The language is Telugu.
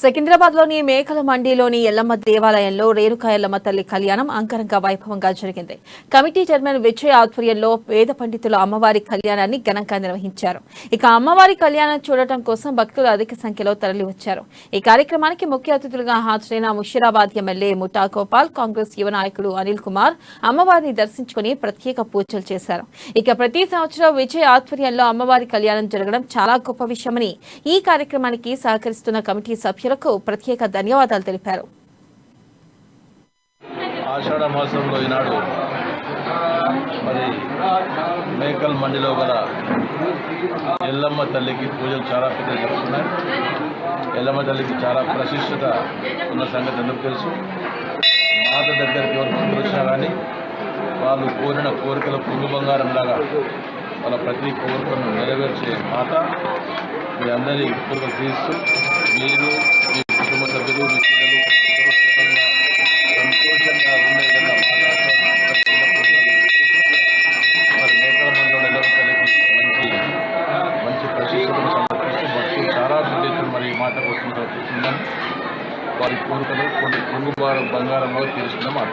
సికింద్రాబాద్లోని మేకల మండిలోని ఎల్లమ్మ దేవాలయంలో రేణుకా ఎల్లమ్మ తల్లి కళ్యాణం అంగరంగ వైభవంగా జరిగింది. కమిటీ చైర్మన్ విజయ్ ఆధ్వర్యంలో వేద పండితులు అమ్మవారి కళ్యాణాన్ని ఘనంగా నిర్వహించారు. ఇక అమ్మవారి కళ్యాణం చూడటం కోసం భక్తులు అధిక సంఖ్యలో తరలివచ్చారు. ఈ కార్యక్రమానికి ముఖ్య అతిథులుగా హాజరైన ముషిరాబాద్ ఎమ్మెల్యే ముఠా గోపాల్, కాంగ్రెస్ యువ నాయకుడు అనిల్ కుమార్ అమ్మవారిని దర్శించుకుని ప్రత్యేక పూజలు చేశారు. ఇక ప్రతి సంవత్సరం విజయ్ ఆధ్వర్యంలో అమ్మవారి కళ్యాణం జరగడం చాలా గొప్ప విషయమని ఈ కార్యక్రమానికి సహకరిస్తున్న కమిటీ సభ్యులకు ప్రత్యేక ధన్యవాదాలు తెలిపారు. ఆషాఢ మాసంలో ఈనాడు మరి మేకల్ మండిలో గల ఎల్లమ్మ తల్లికి పూజలు చాలా పెద్ద జరుగుతున్నాయి. ఎల్లమ్మ తల్లికి చాలా ప్రశిష్టత ఉన్న సంగతి ఎందుకు తెలుసు. మాత దగ్గరికి ఎవరు వచ్చినా కానీ వాళ్ళు కోరిన కోరికల పుంగు బంగారంలాగా వాళ్ళ ప్రతి కోరికను నెరవేర్చే మాత మీ అందరి కోరికలు తీస్తూ మీరు మీ కుటుంబ సభ్యులు మీ పిల్లలు సుఖంగా సంతోషంగా ఉండే విధంగా మరి మేకల మందిలో ఎల్లమ్మ తల్లికి మంచి ప్రశిక్షణను సమర్పిస్తూ భక్తులు చాలా పెద్ద మరి మాట కోసం చూస్తున్నాం. వారి కోరికలు కొన్ని పొంగు బంగారంలో తీరుస్తున్న మాట.